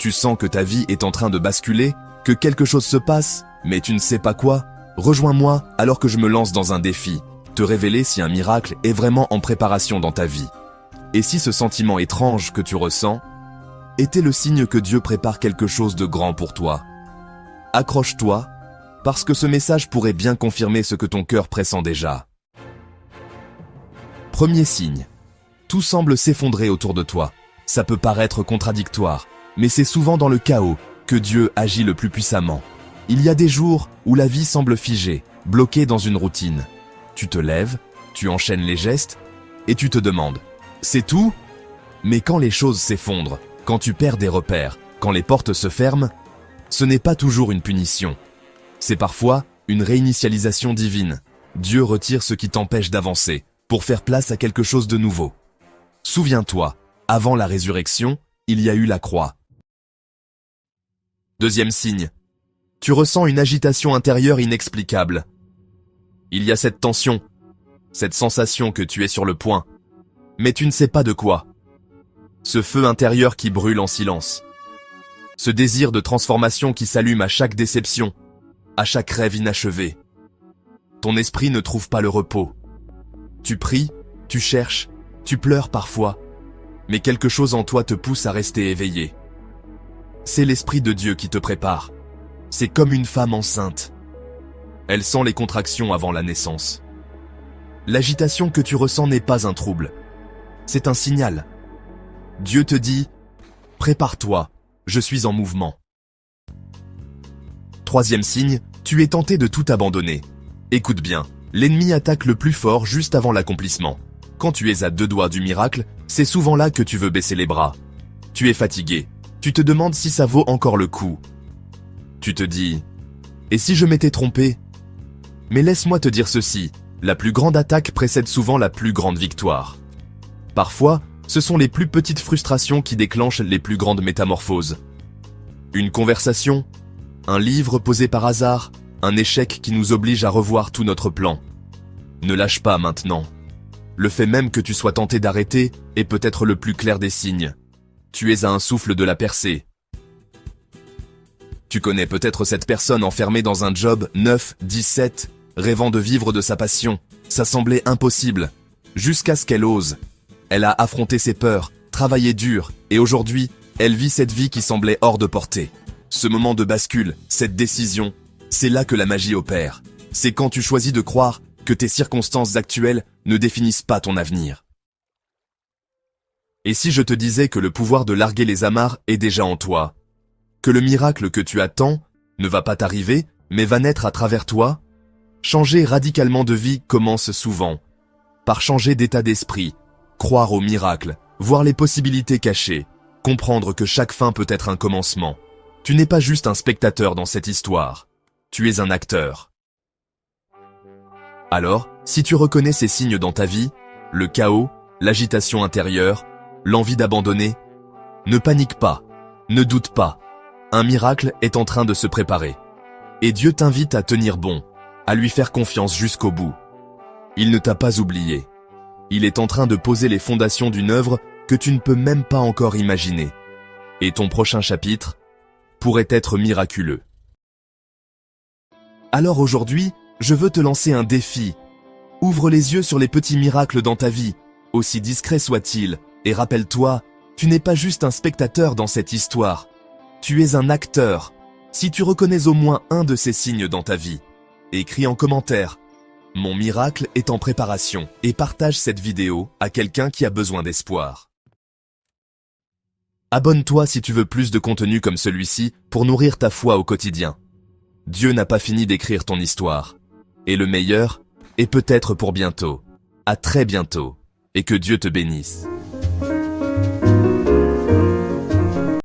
Tu sens que ta vie est en train de basculer, que quelque chose se passe, mais tu ne sais pas quoi? Rejoins-moi alors que je me lance dans un défi, te révéler si un miracle est vraiment en préparation dans ta vie. Et si ce sentiment étrange que tu ressens était le signe que Dieu prépare quelque chose de grand pour toi. Accroche-toi, parce que ce message pourrait bien confirmer ce que ton cœur pressent déjà. Premier signe. Tout semble s'effondrer autour de toi. Ça peut paraître contradictoire, mais c'est souvent dans le chaos que Dieu agit le plus puissamment. Il y a des jours où la vie semble figée, bloquée dans une routine. Tu te lèves, tu enchaînes les gestes, et tu te demandes « C'est tout ?» Mais quand les choses s'effondrent, quand tu perds des repères, quand les portes se ferment, ce n'est pas toujours une punition. C'est parfois une réinitialisation divine. Dieu retire ce qui t'empêche d'avancer, pour faire place à quelque chose de nouveau. Souviens-toi, avant la résurrection, il y a eu la croix. Deuxième signe. Tu ressens une agitation intérieure inexplicable. Il y a cette tension, cette sensation que tu es sur le point, mais tu ne sais pas de quoi. Ce feu intérieur qui brûle en silence. Ce désir de transformation qui s'allume à chaque déception, à chaque rêve inachevé. Ton esprit ne trouve pas le repos. Tu pries, tu cherches, tu pleures parfois, mais quelque chose en toi te pousse à rester éveillé. C'est l'Esprit de Dieu qui te prépare. C'est comme une femme enceinte. Elle sent les contractions avant la naissance. L'agitation que tu ressens n'est pas un trouble. C'est un signal. Dieu te dit « Prépare-toi, je suis en mouvement ». Troisième signe, tu es tenté de tout abandonner. Écoute bien, l'ennemi attaque le plus fort juste avant l'accomplissement. Quand tu es à 2 doigts du miracle, c'est souvent là que tu veux baisser les bras. Tu es fatigué. Tu te demandes si ça vaut encore le coup. Tu te dis « Et si je m'étais trompé ?» Mais laisse-moi te dire ceci, la plus grande attaque précède souvent la plus grande victoire. Parfois, ce sont les plus petites frustrations qui déclenchent les plus grandes métamorphoses. Une conversation, un livre posé par hasard, un échec qui nous oblige à revoir tout notre plan. Ne lâche pas maintenant. Le fait même que tu sois tenté d'arrêter est peut-être le plus clair des signes. Tu es à un souffle de la percée. Tu connais peut-être cette personne enfermée dans un job 9, 17, rêvant de vivre de sa passion. Ça semblait impossible, jusqu'à ce qu'elle ose. Elle a affronté ses peurs, travaillé dur, et aujourd'hui, elle vit cette vie qui semblait hors de portée. Ce moment de bascule, cette décision, c'est là que la magie opère. C'est quand tu choisis de croire que tes circonstances actuelles ne définissent pas ton avenir. Et si je te disais que le pouvoir de larguer les amarres est déjà en toi, que le miracle que tu attends ne va pas t'arriver, mais va naître à travers toi? Changer radicalement de vie commence souvent par changer d'état d'esprit, croire au miracle, voir les possibilités cachées, comprendre que chaque fin peut être un commencement. Tu n'es pas juste un spectateur dans cette histoire, tu es un acteur. Alors, si tu reconnais ces signes dans ta vie, le chaos, l'agitation intérieure, l'envie d'abandonner, ne panique pas, ne doute pas. Un miracle est en train de se préparer. Et Dieu t'invite à tenir bon, à lui faire confiance jusqu'au bout. Il ne t'a pas oublié. Il est en train de poser les fondations d'une œuvre que tu ne peux même pas encore imaginer. Et ton prochain chapitre pourrait être miraculeux. Alors aujourd'hui, je veux te lancer un défi. Ouvre les yeux sur les petits miracles dans ta vie, aussi discrets soient-ils, et rappelle-toi, tu n'es pas juste un spectateur dans cette histoire. Tu es un acteur. Si tu reconnais au moins un de ces signes dans ta vie, écris en commentaire « Mon miracle est en préparation » et partage cette vidéo à quelqu'un qui a besoin d'espoir. Abonne-toi si tu veux plus de contenu comme celui-ci pour nourrir ta foi au quotidien. Dieu n'a pas fini d'écrire ton histoire. Et le meilleur est peut-être pour bientôt. À très bientôt. Et que Dieu te bénisse.